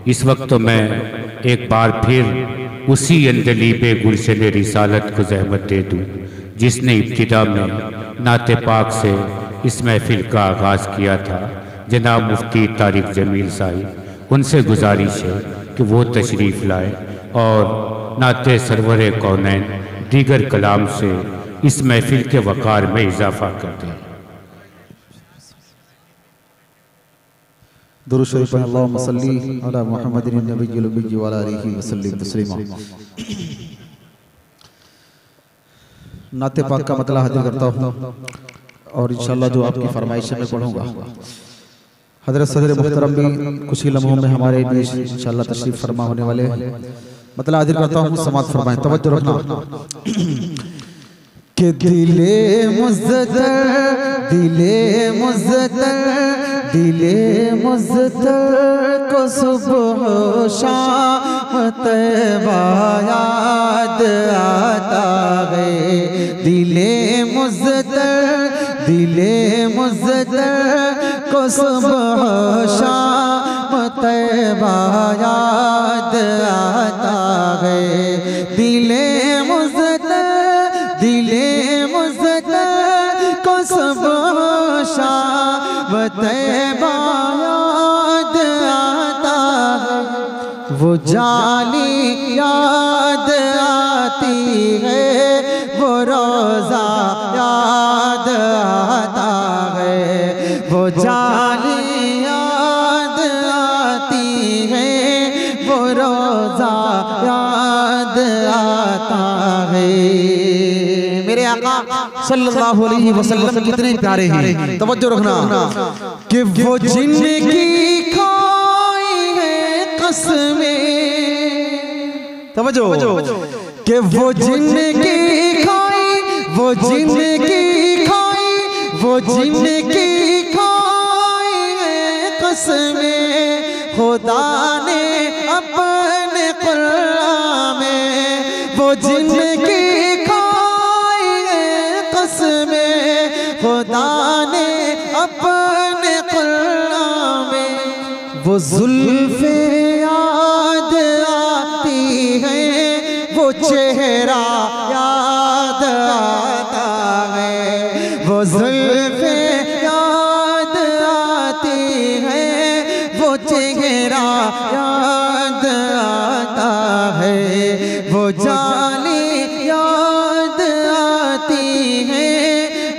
इस वक्त तो मैं एक बार फिर उसी अंदलीबे गुलशन रिसालत को जहमत दे दूँ जिसने इब्तिदा में नाते पाक से इस महफिल का आगाज़ किया था। जनाब मुफ्ती तारिक जमील साहिब, उनसे गुजारिश है कि वो तशरीफ़ लाए और नाते सरवर कौनैन दीगर कलाम से इस महफिल के वक़ार में इजाफ़ा कर दें। दुरूद शरीफ अल्लाहुम्मा सल्ली अला मुहम्मदिन नबिय्यिल उम्मी व अला आलिहि वसल्लम तस्लीमा। नाते पाक का मतला हाजिर करता हूँ और इंशाअल्लाह जो आपकी फरमाइश में पढ़ूंगा। हज़रत सदर मुहतरम भी कुछ ही लम्हों में हमारे बीच इंशाअल्लाह तशरीफ फरमा होने वाले हैं। मतला हाजिर करता हूँ, समाअत फरमाएं, तवज्जो रखना। कि दिले मुज़्ज़तर को सुबह शाम तैबा याद आता है। दिले मुज़्ज़तर को सुबह शाम तैबा याद आता है। दिले मुज़्ज़तर को सुबह शाम तैबा याद आता है। वो जाली याद आती है, वो रोज़ा याद आता है। वो जाली याद आती है, वो रोज़ा याद आता है। मेरे आका सल्लल्लाहु अलैहि वसल्लम कितने प्यारे हैं, तवज्जो रखना। कि वो जिंदगी खाई है कसमें, तवज्जो, कि वो जिंदगी खाई, वो जिंदगी खाई, वो जिंदगी खाई है कसमें। खुदा ने अपने कुरान में वो जिंदगी खुदा ने अपने कुरान में वो जुल्फ़े याद आती है, वो चेहरा याद आता है। वो जुल्फ़े याद आती है, वो चेहरा याद आता है। वो जाली याद आती है,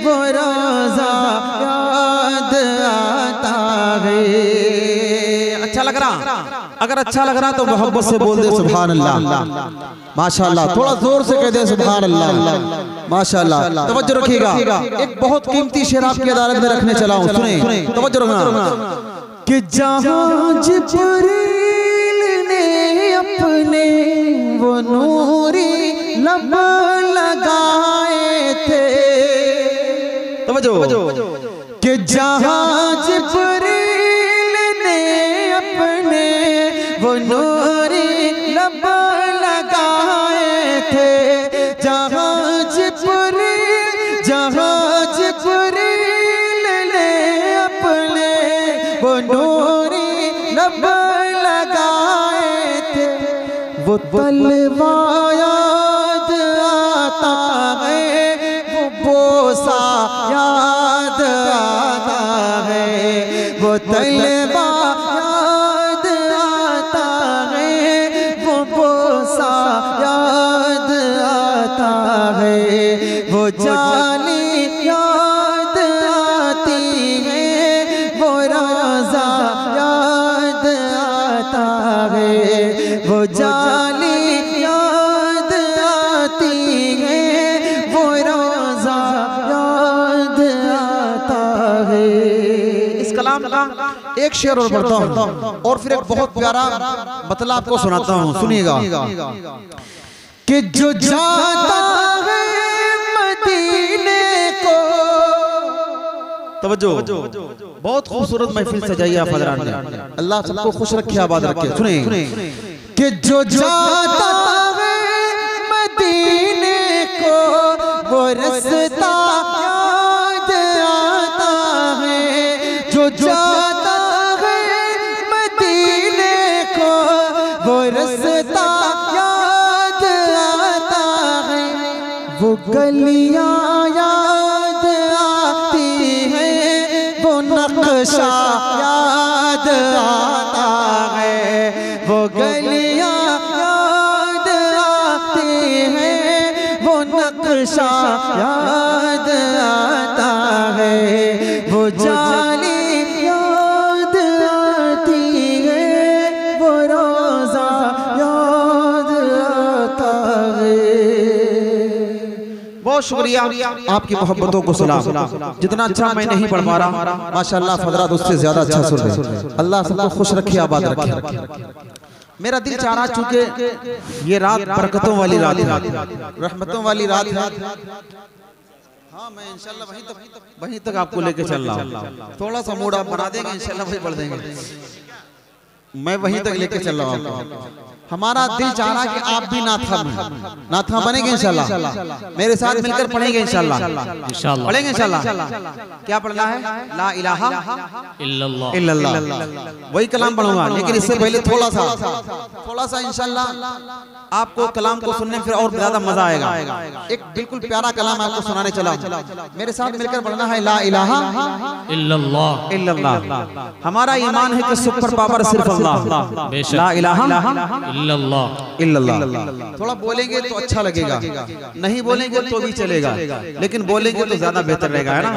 वो रोज़ा याद आता है। अच्छा लग रहा? अगर अच्छा लग रहा तो मोहब्बत से बोल दे सुभान अल्लाह, माशाअल्लाह। थोड़ा जोर से कह दे सुभान अल्लाह, माशाअल्लाह। तवज्जो रखिएगा, एक बहुत कीमती शेर आपकी अदालत में रखने चला हूं, सुने, तवज्जो रखना। कि जहां जिब्रील ने अपने वो नूरी लब लगाए थे, कि जहां जिब्रील ने अपने वो नूरी लब लगाए थे। जहां जिब्रील ने अपने वो नूरी लब लगाए थे। वो तलवा याद आता है, वो बोसा याद आता है। वो तलवा याद आता है, वो बोसा याद आता है। वो जाली याद आती है, वो रोज़ा याद आता है। वो जाली याद आती है, वो रोज़ा याद आता है। इस कलाम का एक शेर और पढ़ता हूँ और फिर एक बहुत प्यारा मतलब आपको सुनाता हूँ, सुनिएगा। कि जो जाता है मदीने को, तवज्जो, बहुत खूबसूरत महफिल सजाई आप हज़रात ने, अल्लाह सबको खुश रखे, आबाद रखे। सुने, कि जो जाता है मदीने को, वो रास्ता याद आता है। जो जाता है मदीने को, गलियां याद आती है, वो नक्शा याद आता है, वो गलियां याद आती है, वो नक्शा याद आता है, वो जाली याद आती है, वो रोजा याद आता है। बहुत शुक्रिया आपकी मोहब्बतों को सलाम। जितना अच्छा मैं नहीं पढ़ पा रहा, माशाअल्लाह फजरात उससे ज्यादा अच्छा सुन रहे। अल्लाह सबको खुश रखे, आबाद रखे। मेरा दिल चाह रहा, चूंकि ये रात बरकतों वाली रात है, रहमतों वाली रात है। हाँ, मैं इंशाल्लाह वहीं तक आपको लेके चल रहा हूँ। थोड़ा सा मूड आप बना देंगे, इंशाल्लाह वहीं पढ़ देंगे। मैं वहीं तक लेके चल रहा हूँ। हमारा दिल चाह रहा कि आप भी नाथा बनेंगे इंशाल्लाह। मेरे साथ मिलकर पढ़ेंगे इंशाल्लाह। पढ़ेंगे इंशाल्लाह। क्या पढ़ना है? ला इलाहा इल्लल्लाह। वही कलाम पढ़ूंगा, लेकिन इससे पहले थोड़ा सा इंशाल्लाह आपको कलाम को सुनने में फिर और ज्यादा मजा आएगा। एक बिल्कुल प्यारा कलाम आपको सुनाने चला। मेरे साथ मिलकर पढ़ना है ला इलाहा इल्लल्लाह। हमारा ईमान है कि सुपर पावर सिर्फ अल्लाह। ला इलाहा इल्लल्लाह। थोड़ा बोलेंगे तो अच्छा लगेगा, नहीं बोलेंगे तो भी चलेगा, लेकिन बोलेंगे तो ज्यादा बेहतर रहेगा, है ना।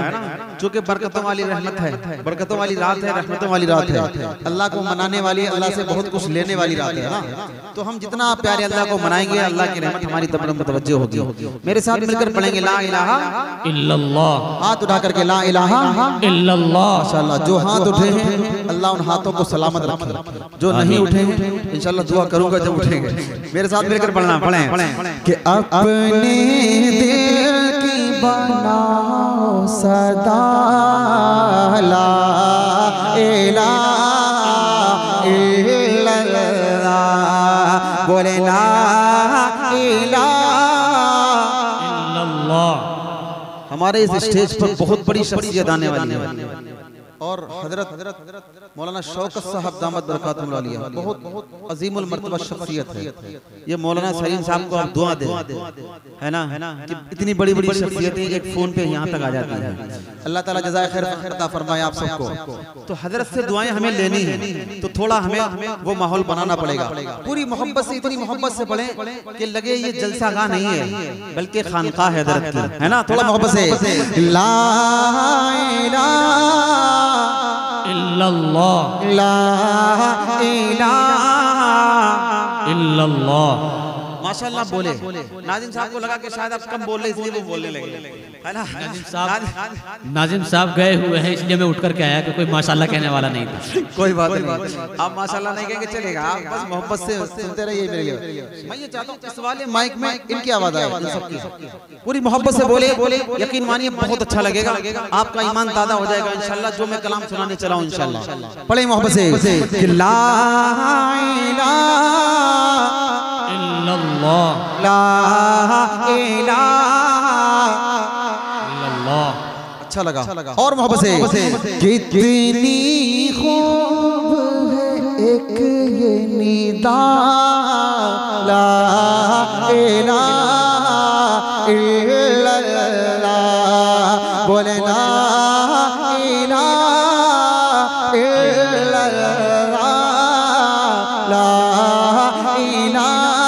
क्योंकि बरकतों वाली रहमत है, बरकतों वाली रात है, रहमतों वाली रात है। अल्लाह को मनाने वाली, अल्लाह से बहुत कुछ लेने वाली रात है ना। तो हम जितना प्यारे अल्लाह को मनाएंगे, अल्लाह की रहमत हमारी तरफ मुतवज्जो होगी। मेरे साथ मिलकर पढ़ेंगे ला इलाहा इल्लल्लाह। हाथ उठा करके ला इलाहा इल्लल्लाह। माशाअल्लाह, जो हाथ उठे हैं अल्लाह उन हाथों को सलामत रखे, जो नहीं उठे हैं इंशाल्लाह दुआ करूंगा जब उठेंगे। मेरे साथ मिलकर पढ़ना, पढ़ें कि अपने दिल की बनाओ सदा ला इलाहा इल्लल्लाह। बोले ला इलाहा इल्लल्लाह। हमारे इस स्टेज पर बहुत बड़ी शख्सियत आने वाली है और हजरत मौलाना शौकत साहब दामद बरकातुहुल आलिया बहुत अजीमुल मर्तबा शख्सियत है। ये मौलाना सलीम साहब को आप दुआ दें, है ना, कि इतनी बड़ी बड़ी शख्सियतें एक फोन पे यहाँ तक आ जाती हैं। अल्लाह ताला जज़ाए खैर अता फरमाए आप सबको। तो हजरत से दुआएं हमें लेनी है, तो थोड़ा हमें वो माहौल बनाना पड़ेगा। पूरी मोहब्बत से, इतनी मोहब्बत से पढ़ें कि लगे ये जलसागाह नहीं है बल्कि खानकाह है हजरत की, है ना। थोड़ा मोहब्बत से ला इल्लल्लाह ला इलाहा इल्लल्लाह। माशाअल्लाह बोले। नाजिम साहब को लगा कि शायद आप कम बोल रहे इसलिए वो बोलने लगे, है ना। नाजिम साहब गए हुए हैं इसलिए मैं उठ करके आया कि कोई माशाअल्लाह कहने वाला नहीं था। कोई बात नहीं, आप माशाअल्लाह नहीं कहेंगे चलेगा, आप बस मोहब्बत से सुनते रहिए मेरे लिए। मैं ये चाहता हूँ इस वाले माइक में इनकी आवाज आए, पूरी मोहब्बत से बोले, यकीन मानिए बहुत अच्छा लगेगा, आपका ईमान ताज़ा हो जाएगा इंशाल्लाह। जो मैं कलाम सुनाने चला हूँ इंशाल्लाह। पढ़े मोहब्बत से ला इल्लल्लाह ला इलाहा इल्लल्लाह। अच्छा लगा। और मोहब्बत से कितनी खूब है एक ये निदा ला इलाहा इल्लल्लाह। बोले ला इलाहा इल्लल्लाह ला इलाहा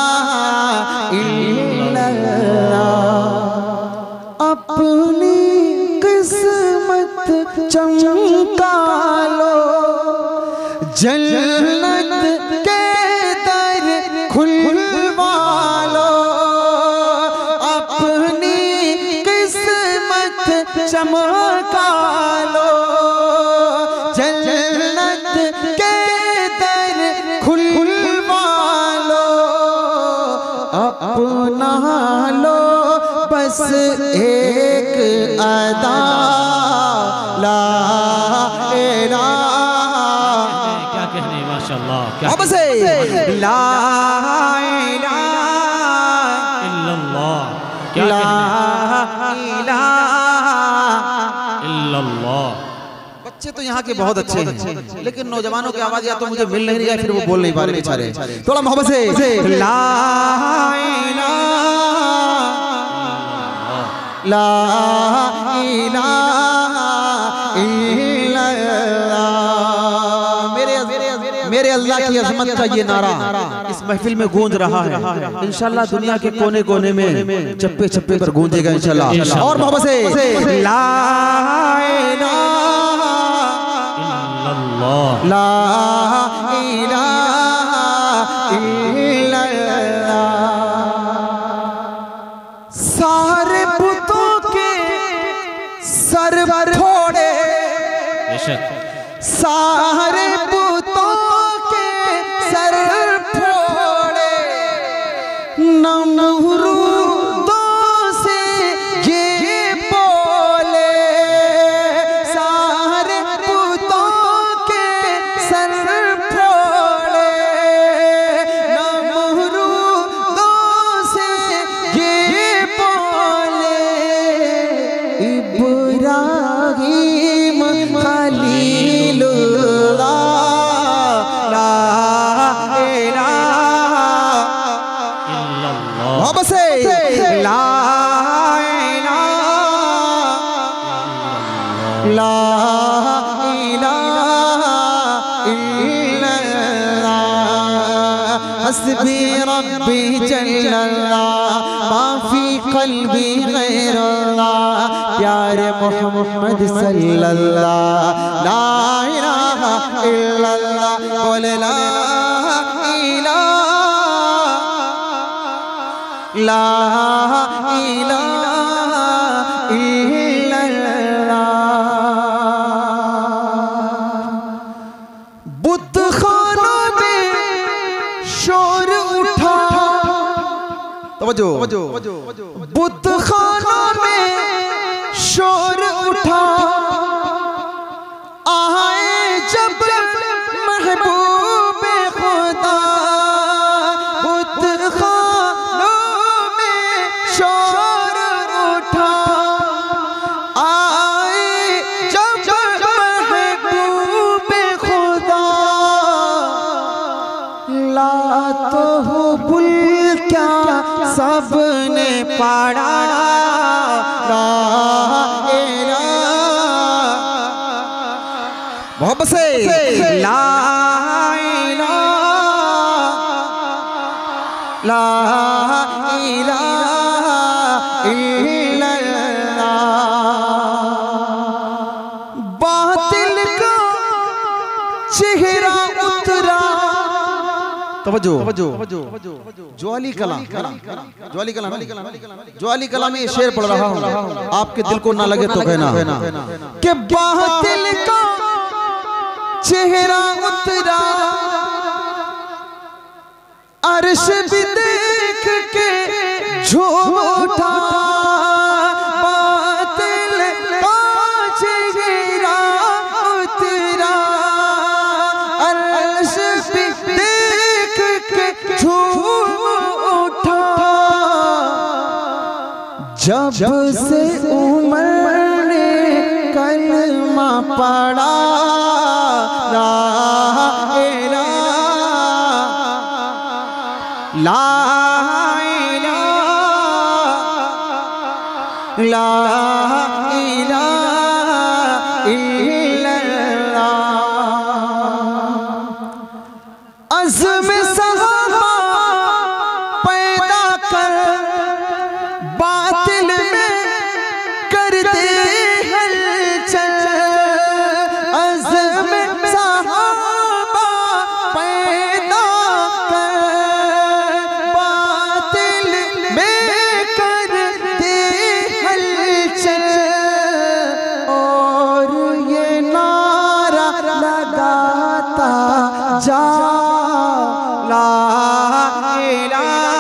इल्लल्लाह। अपनी किस्मत चमका लो, जन्नत के दर खुलवा लो। अपनी किस्मत चमका लो, जन्नत के दर खुलवा लो। अपना लो बस एक अदा ला इलाहा। क्या कहने, माशाअल्लाह। क्या अब से ला इलाहा इल्लल्लाह। क्या ला कहने इलाहा इल्लल्लाह। बच्चे तो यहाँ के बहुत अच्छे हैं, लेकिन नौजवानों की आवाज या तो मुझे मिल नहीं रही है, फिर वो बोल नहीं पा रहे बेचारे। थोड़ा मोहब्बत से ला इलाहा ला इलाहा इल्लल्लाह। मेरे अल्लाह की अज़मत का ये नारा इस महफिल में गूंज रहा है। इंशाल्लाह दुनिया के कोने कोने में चप्पे चप्पे पर गूंजेगा इंशाल्लाह। और मोहब्बत से ला इलाहा इल्लल्लाह, ला इलाहा इल्लल्लाह। सारे बुतों के सर फोड़े, सारे बुतों के सर फोड़े, नमरूदों से ये बोले, सारे बुतों के सर फोड़े, नमरूदों से ये बोले, इब्राहीम खलीलुल्लाह, ला इलाहा इल्लल्लाह। अब से ला इलाहा, ला इलाहा इल्लल्लाह। हस्बी रब्बी जल्लल्लाह, माफी कल्बी गैरुल्लाह, प्यारे मोहम्मद सल्लल्लाह, ला इलाहा इल्लल्लाह। बोले ला इलाहा, ला इलाहा इल्लल्लाह। बुतखानों में शोर उठा, तवज्जो, बुतखानों में शोर उठा, आए जब महबूब खुदा, बुतखानों में शोर उठा, आए जब महबूब खुदा, ला तो हो बुल क्या सबने पढ़ा, ला इलाहा। मोहब्बत से ला इलाहा, ला इलाहा इल्लल्लाह। बातिल का चेहरा उतरा, तवज्जो, ज्वाली कलाम, ज्वाली कलाम, ज्वाली कलाम में शेर पढ़ रहा हूँ, आपके दिल को ना लगे तो कहना कि बातिल का चेहरा उतरा, अर्श भी देख के झूम उठा, बातिल का चेहरा उतरा, अर्श भी देख के झूम उठा, जब से उमर ने कलमा पढ़ा, ला इलाहा, ला इलाहा, ला इलाहा इल्लल्लाह। अज़्म सहाबा पैदा कर, बातिल में कर दे हलचल, अज़्म सहाबा पैदा कर, बातिल में कर दे हलचल, और ये नारा लगाता जा, ला इलाहा।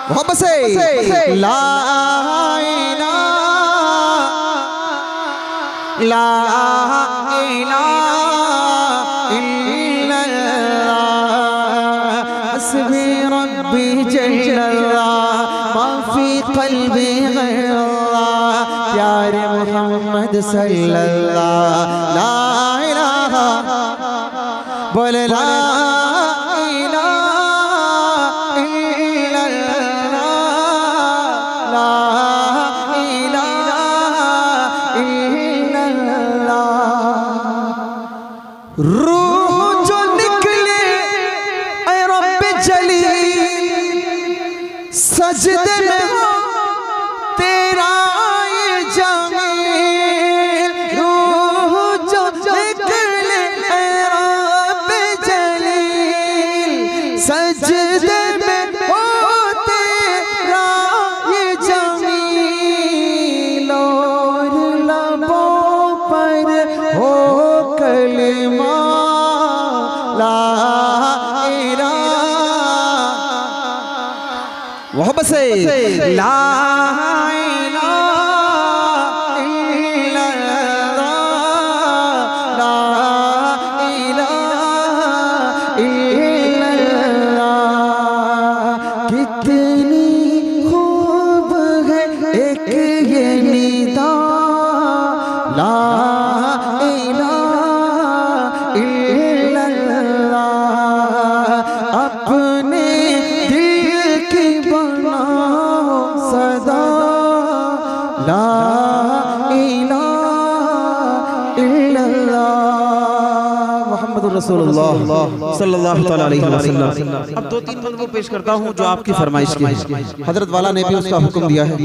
मोहब्बत से ला इलाहा, ला इलाहा इल्लल्लाह। हस्बी रब्बी जल्लल्लाह, माफी कल्बी गैरुल्लाह, प्यारे मोहम्मद सल्लल्लाह, ला इलाहा। बोले ला इलाहा इल्लल्लाह, ला रूह जो निकले ऐ रब्बे जलील सजदे में हो तेरा ये जमील। रूह जो निकले ऐ रब्बे जलील सजदे में हो तेरा ये जमील। और लबों पर हो कलिमा ला इलाहा मोहब्बत से ला इलाहा इल्लल्लाह ला इलाहा इल्लल्लाह। कितनी खूब है एक ये निदा ला इलाहा इल्लल्लाह। अपने दिल की बनाओ सदा ला इलाहा इल्लल्लाह मुहम्मदुर रसूलुल्लाह सल्लल्लाहु तआला अलैहि वसल्लम। अब दो तीन मंज़ूम पेश करता हूँ जो आपकी फरमाइश की है। हजरत वाला ने भी उसका हुक्म दिया है।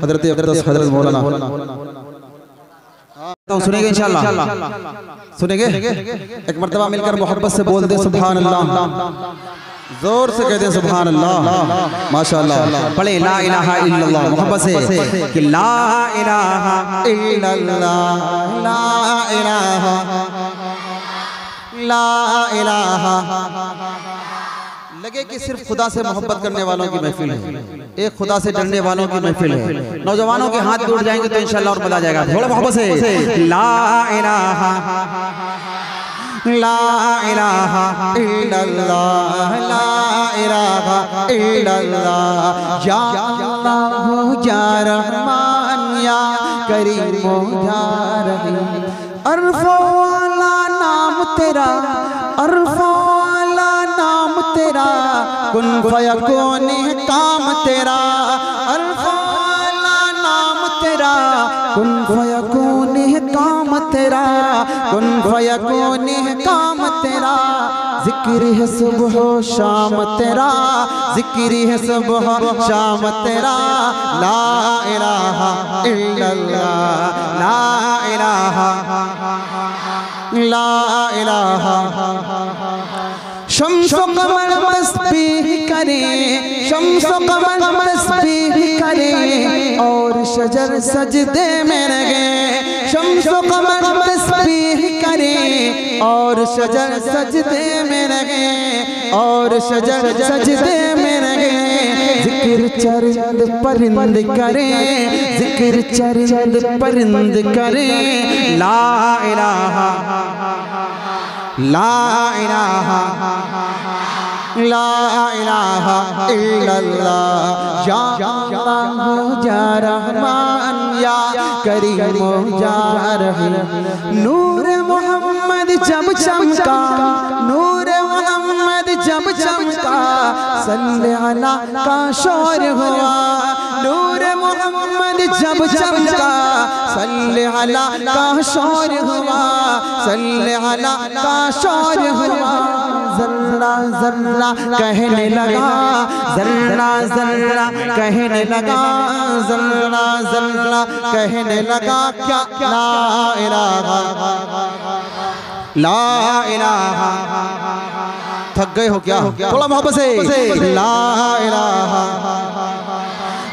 हजरत अक़दस हजरत मौलाना सुनेंगे इंशाअल्लाह, सुनेंगे। एक मर्तबा मिलकर मोहब्बत से बोल दे सुभान अल्लाह, जोर से कह दे सुभान अल्लाह, माशाअल्लाह। पढ़े ला इलाहा इल्लल्लाह मोहब्बत से कि ला इलाहा इल्लल्लाह ला इलाहा ला इलाहा। लगे कि सिर्फ खुदा से मोहब्बत करने वालों की महफिल है, एक खुदा से डरने वालों की महफिल है। नौजवानों के हाथ टूट जाएंगे तो इंशाअल्लाह और मजा आ जाएगा। थोड़ा मोहब्बत से ला इलाहा ला इलाहा इल्लल्लाह ला इलाहा इल्लल्लाह। या अल्लाह या रहमान या करीम या रहीम। अरफो वाला नाम तेरा, अरफो वाला नाम तेरा, कुन फयकून काम तेरा। अरफो वाला नाम तेरा, कुन फयकून काम तेरा, कुन फयकून काम तेरा। जिक्र है सुबह शाम तेरा, जिक्र है सुबह शाम तेरा। ला इलाहा इल्लल्लाह ला इलाहा ला इलाहा। शम्सो कमर तस्बीह करे, शम्सो कमर तस्बीह करे और शजर सजदे में लगे। शम्सो कमर तस्बीह करे और शजर सजदे में लगे और शजर सजदे में लगे। जिक्र चरिंद परिंद करे, जिक्र चरिंद परिंद करे। ला इलाहा ला इलाहा ला इलाहा इल्लल्लाह। या अल्लाह या रहमान या करीम या रहीम। नूर मोहम्मद जब चमका, नूर मोहम्मद जब चमका, सल्ले अला का शोर हुआ। नूर मोहम्मद जब चमका, सल्ले अला का शोर हुआ, सल्ले अला का शोर हुआ। जर्रा जर्रा कहने लगा, जर्रा जर्रा कहने लगा, जर्रा जर्रा कहने लगा क्या ला इलाहा ला इलाहा। थक गए हो क्या? थोड़ा मोहब्बत से ला इलाहा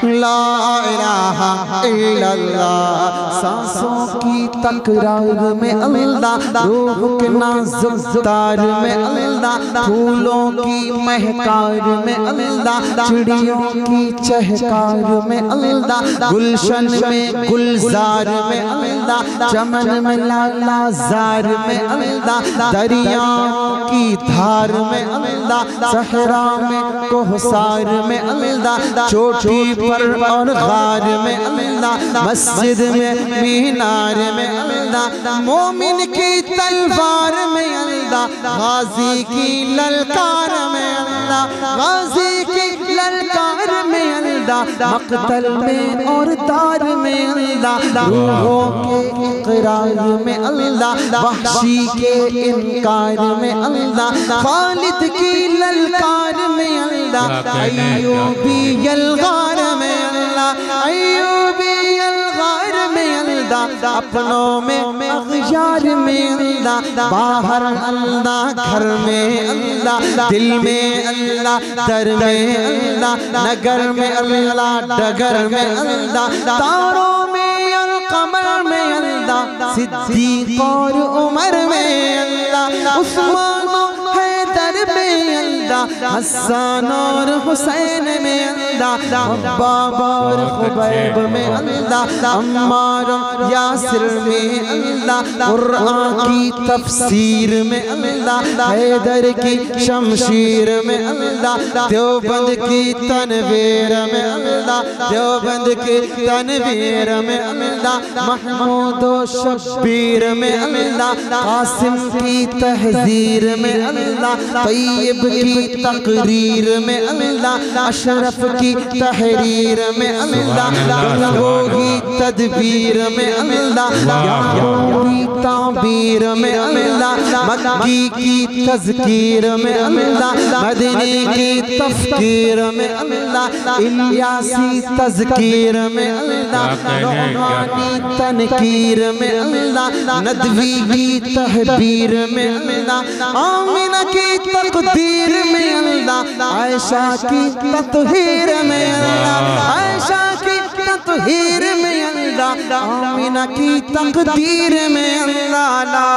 ला इलाहा इल्लल्लाह। सांसों की तकरार में अल्लाह, रूह के नाज़ुक तार में अल्लाह, फूलों की महकार में अल्लाह, चिड़ियों की चहकार में अल्लाह, गुलशन में गुलजार में अल्लाह, चमन में लालाजार में अल्लाह, दरियाओं की धार में अल्लाह, सहरा में कोहसार में अल्लाह, चोटी पर और गार में अल्लाह, मस्जिद में मीनार में अल्लाह, मोमिन की तलवार में अल्लाह, गाजी की ललकार में अल्लाह, गाजी की ललकार में अल्लाह, मक्तल में और दार में अल्लाह, अल्लाह, रूहों के इकरार में अल्लाह, वहशी के इनकार में अल्लाह, खालिद की ललकार में अल्लाह, अय्यूबी अलगार में अल्लाह, अय्यूबी अलगार में अल्लाह, अपनों में अग़यार में अल्लाह, बाहर अल्लाह, घर में अल्लाह, दिल में अल्लाह, दर में अल्लाह, नगर में अल्लाह, डगर में अल्लाह, तारों में और कमर में अल्लाह, सिद्दीक़ और उमर में अल्लाह, उस्मान हैदर में अल्लाह, हसन और हुसैन में अल्लाह, अब्बाब और खुबैब में अल्लाह, अम्मार और यासिर में अल्लाह, कुरान की तफसीर में अल्लाह, हैदर की शमशीर में अल्लाह, देवबंद की तनवीर में अल्लाह, देवबंद की तनवीर में अल्लाह, महमूद और शब्बीर में अल्लाह, कासिम की तहजीर में अल्लाह, तैयब की तकरीर में अल्लाह, अशरफ की तहरीर में अल्लाह, गंगोही तदबीर में अल्लाह, याहूदी ताबीर में अल्लाह, मक्की की तज़कीर में अल्लाह, मदनी की तफ़कीर में अल्लाह, इलियासी तज़कीर में अल्लाह, नौमानी तनकीर में अल्लाह, नदवी की तहबीर में अल्लाह, आमिना की तकदीर में अल्लाह, आयशा की तत्हीर में अल्लाह, आयशा की तत्हीर में अल्लाह, आमिना की तकदीर में अल्लाह, ला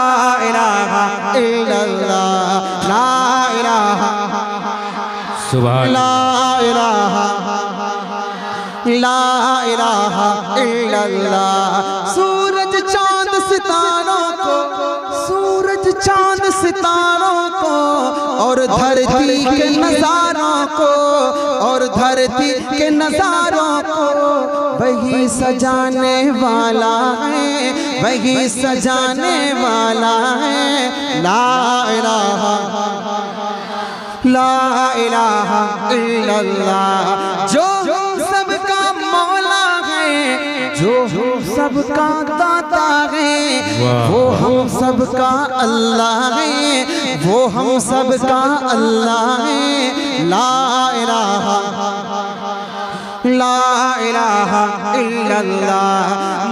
इलाहा इल्लल्लाह, ला इलाहा सुभान ला इलाहा ला इलाहा इल्लल्लाह। सूरज चांद सितारों को, सूरज चांद सितारों को, और धरती के नजारों को, और धरती के नजारों को वही सजाने वाला है, वही सजाने वाला है। ला इलाहा ला इलाहा इल्लल्लाह। जो सबका मौला है, जो सबका दाता है, वो हम सबका अल्लाह है, वो हम सबका अल्लाह है। ला इलाहा इल्लल्लाह।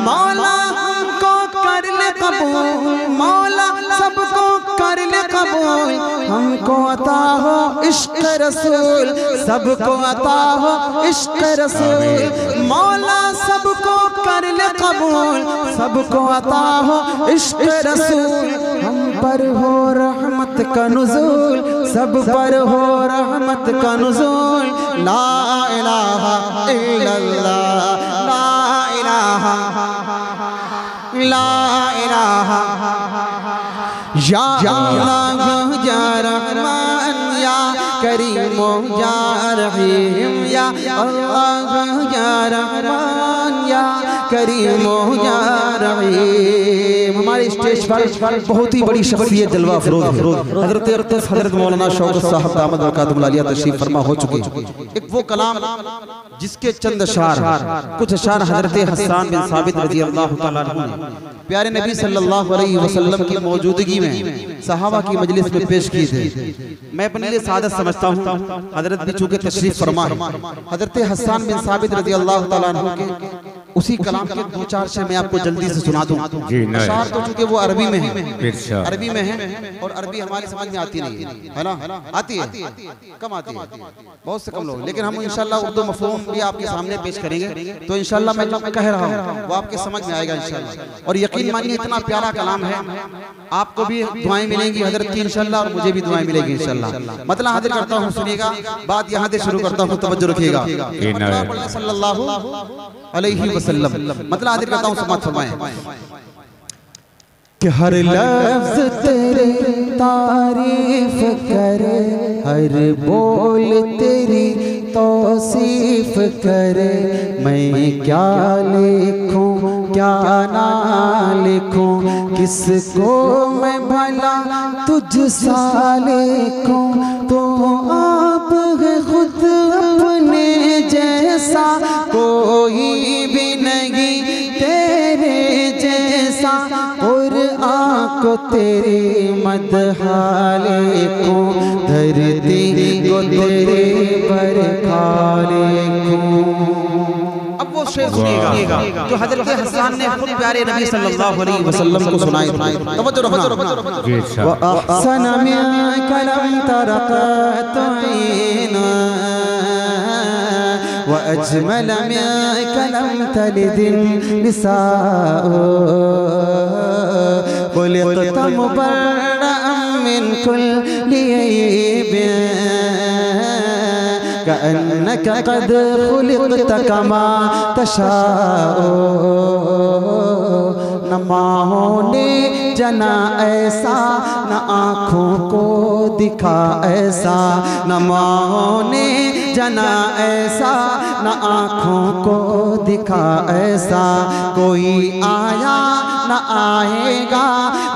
मौला हमको कर ले कबूल, मौला सबको कर ले कबूल, हमको अता हो इश्क रसूल, सबको अता हो इश्क रसूल। मौला सबको कर ले कबूल, सबको अता हो इश्क रसूल। हम पर हो रहमत का नुज़ूल, सब पर हो रहमत का नुज़ूल। ला इलाहा इल्लल्लाह, ला इलाहा या अल्लाह या रहमान या करीम या रहीम, या अल्लाह या रहमान या करीम या रहीम। हमारे स्टेज पर बहुत ही बड़ी शख्सियत जलवा अफरोज है, हजरत अक़दस हजरत मौलाना शौकत साहब दामद बरकातुहुल आलिया तशरीफ फरमा हो चुके। एक वो कलाम जिसके चंद अशार, कुछ अशार हजरत हसन बिन साबित रज़ी अल्लाह तआला अन्हु ने प्यारे नबी सल्लल्लाहु अलैहि वसल्लम की मौजूदगी में सहाबा की मजलिस में पेश किए थे। मैं अपने लिए सादत समझता हूँ, हजरत भी चूंकि तशरीफ फरमा है। हजरत हसन बिन साबित रज़ी अल्लाह तआला अन्हु के उसी कलाम के दो चार शेर मैं आपको जल्दी से सुना दूं। अशार तो चूंकि वो अरबी में है, अरबी में है, और अरबी हमारी समझ में आती नहीं है ना, आती है कम आती है, बहुत से कम लोग। लेकिन हम इंशाल्लाह उर्दू मफ़हूम भी आपके सामने पेश करेंगे, तो इंशाल्लाह मैं जो कह रहा हूँ वो आपके समझ में आएगा इंशाल्लाह। और यकीन मानिए इतना प्यारा कलाम है, आपको भी दुआएं मिलेंगी हजरत की इंशाल्लाह, और मुझे भी दुआएं मिलेगी इंशाल्लाह। मतलब हाजिर करता हूँ, सुनिएगा, बात यहाँ से शुरू करता हूँ, तवज्जो रखिएगा। सल्लल्लाहु अलैहि वसल्लम, मतलब हाजिर करता हूँ, समाअत फरमाएं कि हर लफ्ज़ तेरी तारीफ करे, हर बोल तेरी तौसीफ करे। मैं क्या लिखूं क्या ना लिखूं, किसको मैं भला तुझ सा लिखूं। तो आप है खुद अपने जैसा कोई भी नहीं, को तेरी मदहाले को, धरती को तेरे बरखाले को। अब वो शेर सुनिएगा जो हजरत हसन ने खुद प्यारे नबी सल्लल्लाहु अलैहि वसल्लम को सुनाई। तवज्जो रखना। व अहसन मिन कलम तरक़त ऐना व अजमल मिन कलम तलिदिन निसाअ खुलिक़त मुबर्रअन मिन कुल्लि ऐबिन कअन्नक क़द खुलिक़त कमा तशाअ। न माहों ने जना ऐसा, न आँखों को दिखा ऐसा, न माहों ने जना ऐसा, न आँखों को दिखा ऐसा। कोई आया न आएगा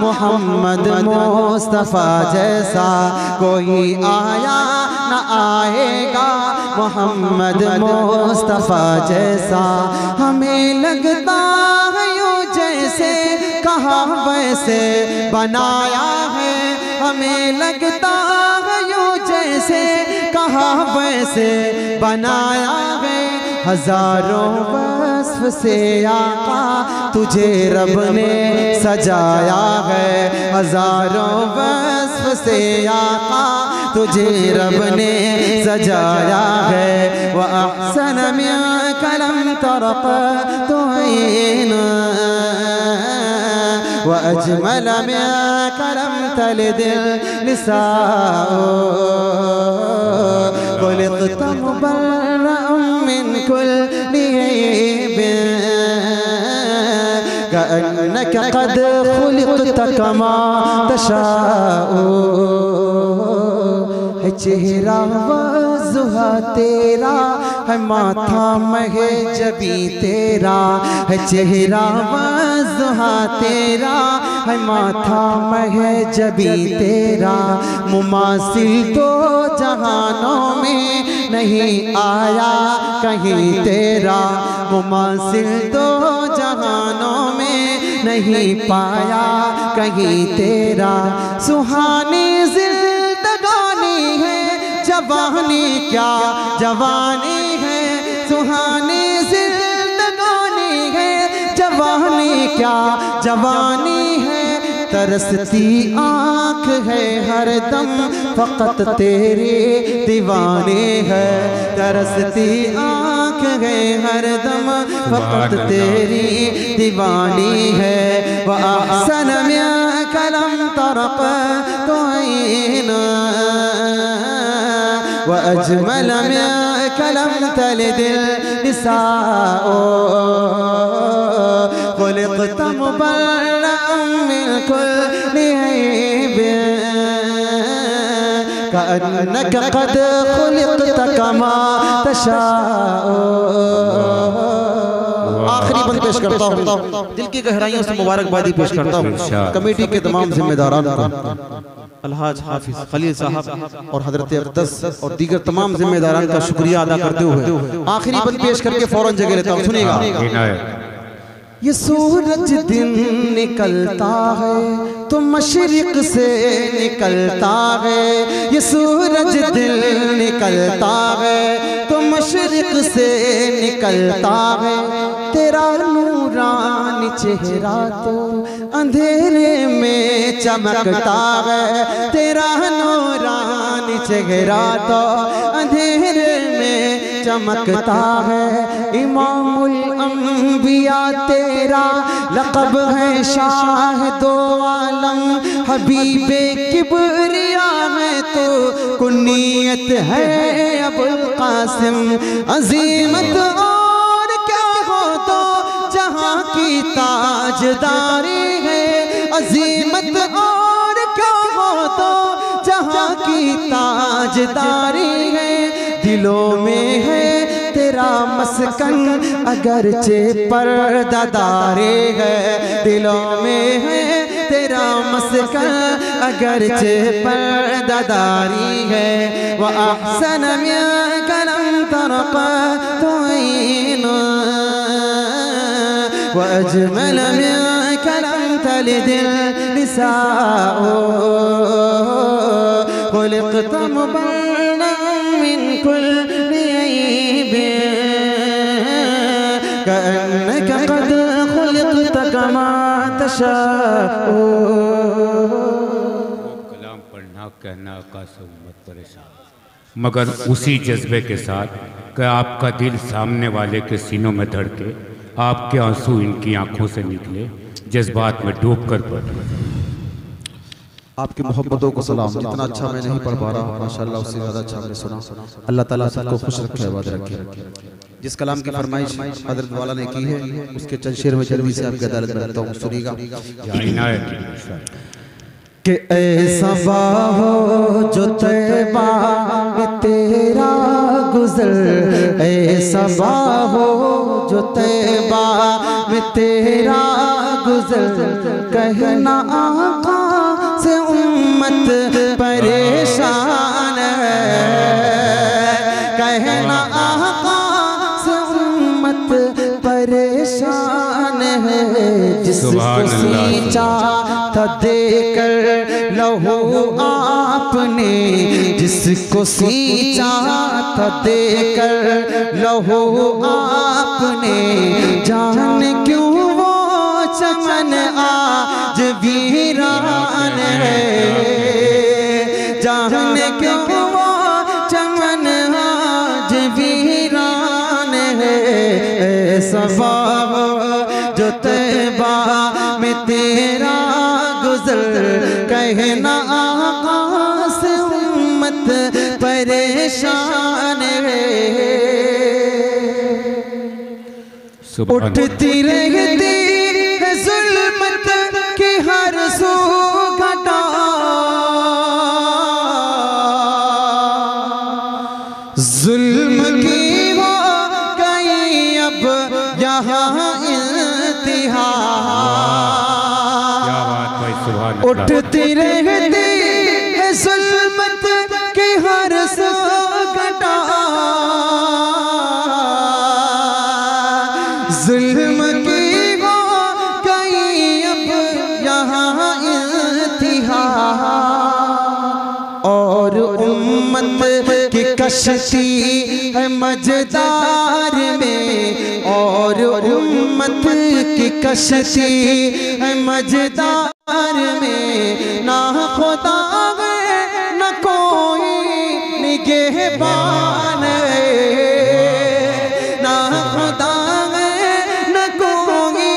मोहम्मद मुस्तफ़ा जैसा, कोई आया न आएगा मोहम्मद मुस्तफ़ा जैसा। हमें लगता है यूं जैसे कहा वैसे बनाया है, हमें लगता है यूं जैसे कहा वैसे बनाया है। हजारों वस्फ से आका तुझे रब ने सजाया है, हजारों वस्फ से आका तुझे रब ने सजाया है। व अहसन मिन कलम तरक़त ऐना व अजमल मिन कलम तलिदिल निसाअ खुलिक़त मुबर्रअन मिन कुल्लि ऐबिन कअन्नक क़द खुलिक़त कमा तशाअ। है चेहरा वज़ुहा तेरा, है माथा महे जबी तेरा, है चेहरा वज़ुहा तेरा, है माथा महे जबी तेरा। मुमासिल तो जहानों में नहीं आया कहीं तेरा, मुमासिल तो जहानों में नहीं पाया कहीं तेरा। सुहानी जिंदगानी है जवानी क्या जवानी है, सुहानी जिंदगानी है जवानी क्या जवानी है। तरसती आँख है हरदम फ़क़त तेरे दीवाने है, तरसती आँख है हरदम फ़क़त तेरी दीवानी है। व अहसन मिन कलम तरक़त ऐना व अजमल मिन कलम तलिदिल निसाअ खुलिक़त मुबर्रअन मिन कुल्लि ऐबिन कअन्नक क़द खुलिक़त कमा तशाअ। आखिरी बंद पेश करता हूँ, दिल की गहराइयों से मुबारकबादी पेश करता हूँ कमेटी के तमाम जिम्मेदारान को, अलहाज हाफिज खलील साहब और हजरत अक़दस और दीगर तमाम जिम्मेदारान का शुक्रिया अदा करते हुए आखिरी बंद पेश करके फौरन जगह लेता हूँ। सुनिएगा। ये सूरज दिन निकलता है तो मशरिक से निकलता है, ये सूरज दिन निकलता है तो मशरिक से निकलता है। तेरा नूरानी चेहरा तो अंधेरे में चमकता है, तेरा नूरानी चेहरा तो अंधेरे में चमकता है। इमामुल अंबिया तेरा लक़ब है शाह दो आलम, हबीबे किबरिया में तो कुन्नियत है अबुल कासिम। अजीमत और क्या हो तो जहाँ की ताजदारी है, अजीमत और क्या हो तो जहाँ की ताजदारी है। दिलों में है तेरा मस्कन अगरचे पर्दादारी है, दिलों में है तेरा मस्कन अगरचे पर्दादारी है। व अहसन मिन कलम तरक़त ऐना व अजमल मिन कलम तलिदिल निसाओ खुलिक़्त मुबर्रअन मिन कुल्ली ऐब कअन्नका क़द खुलिक़्त कमा तशाओ। कलाम पढ़ना कहना आका से उम्मत परेशान, मगर उसी जज्बे के साथ कि आपका दिल सामने वाले के सीनों में धड़के, आपके आंसू इनकी आंखों से निकले, जज्बात में डूब कर पढ़। आपकी मोहब्बतों को सलाम। जितना अच्छा मैं नहीं पढ़ पा रहा माशाअल्लाह उससे ज़्यादा अच्छा हमने सुना। अल्लाह ताला सबको खुश रखे, आबाद रखे। जिस कलाम की फरमाइश हज़रत वाला ने की है उसके चंद शेर में जल्दी से आपकी अदालत में रखता हूँ, सुनिएगा। कि ऐसा हो जो तैबा में तेरा गुज़र, ऐसा हो जो तैबा में तेरा गुज़र, कहना आका से उम्मत परेशान है, कहना आका से उम्मत परेशान है। जिसको सींचा था देकर लहू आपने, जिसको सींचा था देकर लहू आपने, जान क्यों वो चमन आज वीरान है, जान क्यों वो चमन आज वीरान है। ऐसा जो तैबा में तेरा गुज़र, कहना आका से उम्मत परेशान है। उठती रहती है ज़ुल्मत की हर सू घटा, ज़ुल्म की हो गई अब यहाँ इंतहा। उठती रहती है ज़ुल्मत की हर सू घटा, ज़ुल्म की हो गई अब यहाँ इंतहा। और उम्मत की कश्ती है मझदार में, और उम्मत की कश्ती है मझदार में, ना खुदा न कोई निगहबान है, ना खुदा न कोई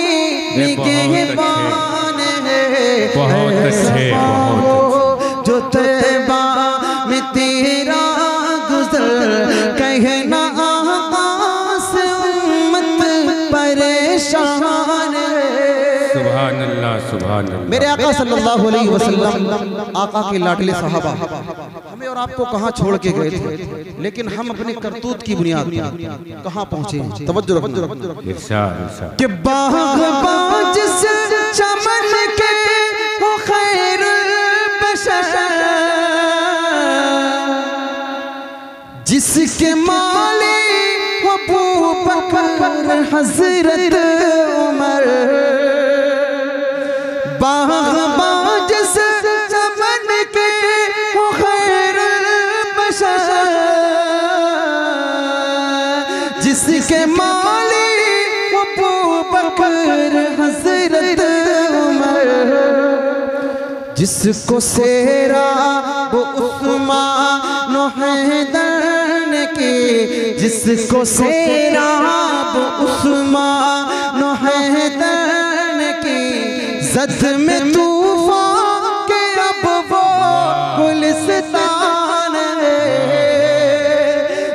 निगहबान है। बहुत अच्छे, जो तैबा में तेरा गुज़र, कहना आका से उम्मत परेशान है। सुभान अल्लाह, सुभान अल्लाह। मेरे आका सल्लल्लाहु अलैहि वसल्लम आका के लाडले सहाबा हमें और आपको कहाँ छोड़ के गए थे, लेकिन हम अपने करतूत की बुनियाद पर कहाँ पहुँचे। तवज्जो रखना। कि बाग़बान जिस चमन के हो खैरुल बशर, जिसके माले हो अबू बकर हज़रत उमर, बाग़बान जिस चमन के हो खैरुल बशर, जिसके माली अबू बकर हज़रत उमर, जिसको सेरा वो उस्मान हैदर ने की, जिसको सेरा वो उस्मान हैदर ने की, ज़द में तूफ़ान के अब वो गुलिस्तान है,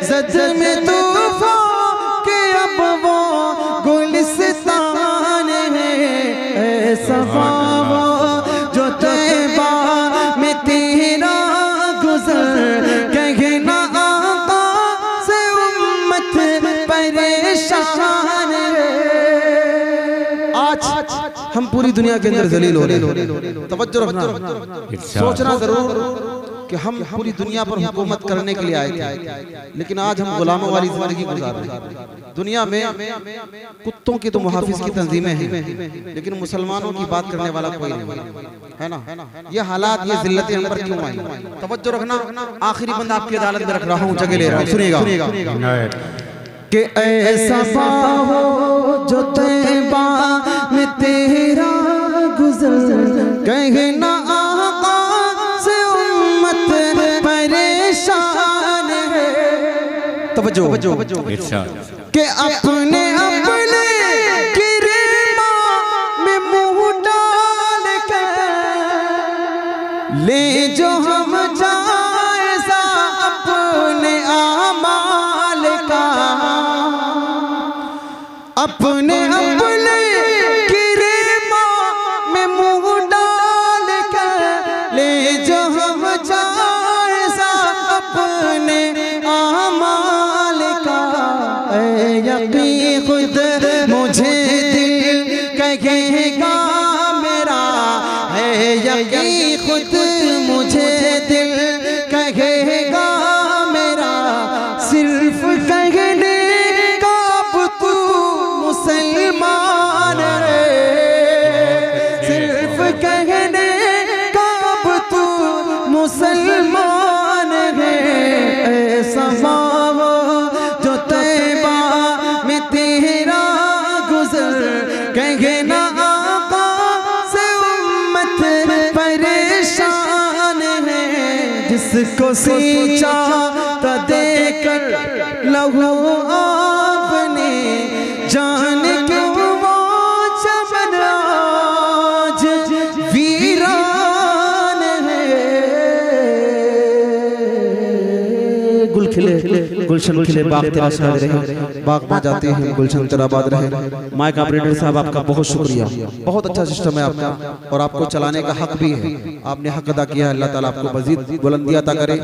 ज़द में तूफ़ान के अब वो गुलिस्तान है। ऐसा ख्वाब जो तैबा में तेरा गुज़र, कहना आका से उम्मत परेशान है। आज हम पूरी दुनिया के अंदर ज़लील हो रहे हैं। तवज्जो रखना, सोचना जरूर कि हम पूरी दुनिया पर हुकूमत करने के लिए आए थे, लेकिन आज हम गुलामों वाली जिंदगी गुजार रहे हैं। दुनिया में कुत्तों की तो मुहाफिज की तंजीमें हैं, लेकिन मुसलमानों की बात करने वाला कोई नहीं है ना। ये हालात, ये जिल्लतें हम पर क्यों आई? तवज्जो रखना, आखिरी बंदा आपकी अदालत में रख रहा हूँ, जगह ले रहा हूँ, सुनिएगा कि ऐसा हो जो तैबा में तेरा गुजर, कहना आका से उम्मत परेशान है। तवज्जो कि अपने अपने गिरमा में मुंह डाल कर ले जो हम जायज़ा अपने आमाल का, अपने अपने गिरमा में मुंह डाल कर ले जो हम जायज़ा अपने आमाल का। यकीन खुद मुझे दिल कहेगा मेरा है, यकीन खुद मुझे दिल कहेगा मेरा, सिर्फ कहने का अब तू मुसलमान है, सिर्फ कहने का अब तू मुसलमान है। ऐसा हो जो तैबा में तेरा गुजर, कहना आका से उम्मत परेशान है। जिसको सींचा तो देकर लहू आपने, जान क्यों वो चमन आज वीरान है। गुल खिले गुलशन खिले बाग तेरा शाद रहे, बाग में जाते हैं गुलशन तेरा आबाद रहे। माइक ऑपरेटर साहब आपका बहुत शुक्रिया, बहुत अच्छा सिस्टम है आपका और आपको चलाने का हक भी है, आपने हक अदा किया है। अल्लाह ताला आपको मजीद बुलंदी अता करे।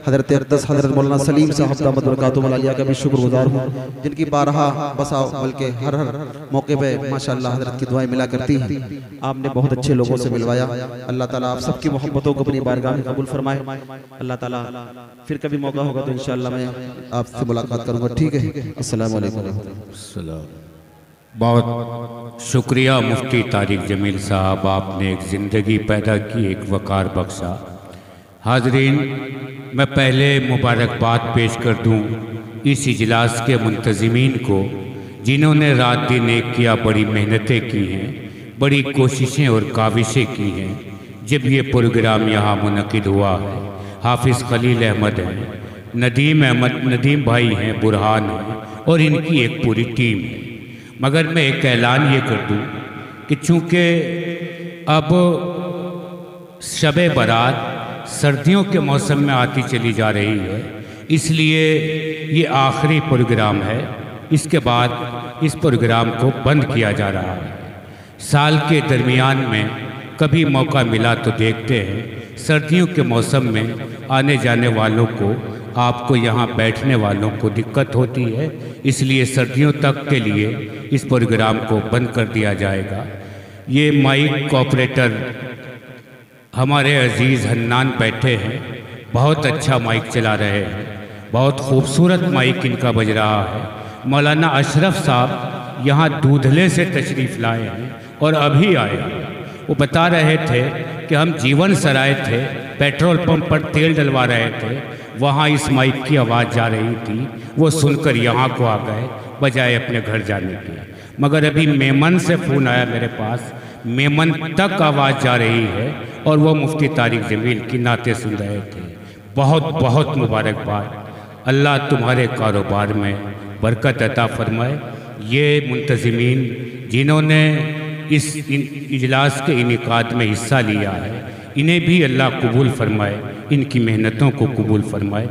हजरत अक़दस हजरत मौलाना सलीम साहब दामद बरकातुहुल आलिया का भी शुक्रगुजार हूँ, जिनकी बारहा बसा बल्कि हर मौके पे माशाअल्लाह हजरत की दुआएं मिला करती हैं। आपने बहुत अच्छे लोगों से मिलवाया। अल्लाह ताला आप सबकी मोहब्बतों को अपनी बारगाह में कबूल फरमाए। अल्लाह ताला फिर कभी मौका होगा तो इंशाअल्लाह मैं आपसे मुलाकात करूंगा, ठीक है। अस्सलाम वालेकुम। बहुत शुक्रिया मुफ्ती तारिक जमील साहब, आपने एक ज़िंदगी पैदा की, एक वकार बख्शा। हाजरीन, मैं पहले मुबारकबाद पेश कर दूं इस इजलास के मुंतज़मीन को, जिन्होंने रात दिन एक किया, बड़ी मेहनतें की हैं, बड़ी कोशिशें और काविशें की हैं। जब ये प्रोग्राम यहाँ मुनक़िद हुआ है, हाफिज़ खलील अहमद हैं, नदीम भाई हैं, बुरहान हैं और इनकी एक पूरी टीम है। मगर मैं एक ऐलान ये कर दूं कि चूँकि अब शब बारात सर्दियों के मौसम में आती चली जा रही है, इसलिए ये आखिरी प्रोग्राम है। इसके बाद इस प्रोग्राम को बंद किया जा रहा है। साल के दरमियान में कभी मौका मिला तो देखते हैं। सर्दियों के मौसम में आने जाने वालों को, आपको यहाँ बैठने वालों को दिक्कत होती है, इसलिए सर्दियों तक के लिए इस प्रोग्राम को बंद कर दिया जाएगा। ये माइक ऑपरेटर हमारे अजीज़ हन्नान बैठे हैं, बहुत अच्छा माइक चला रहे हैं, बहुत खूबसूरत माइक इनका बज रहा है। मौलाना अशरफ साहब यहाँ दूधले से तशरीफ़ लाए हैं और अभी आए। वो बता रहे थे कि हम जीवन सराय थे, पेट्रोल पंप पर तेल डलवा रहे थे, वहाँ इस माइक की आवाज़ जा रही थी, वो सुनकर यहाँ को आ गए बजाय अपने घर जाने के। मगर अभी मेमन से फ़ोन आया मेरे पास, मेमन तक आवाज़ जा रही है और वो मुफ्ती तारिक जमील की नाते सुन रहे थे। बहुत बहुत मुबारकबाद। अल्लाह तुम्हारे कारोबार में बरकत अता फरमाए। ये मुंतज़मीन जिन्होंने इस इजलास के इनेकाद में हिस्सा लिया है, इन्हें भी अल्लाह कबूल फरमाए, इनकी मेहनतों को कबूल फरमाए।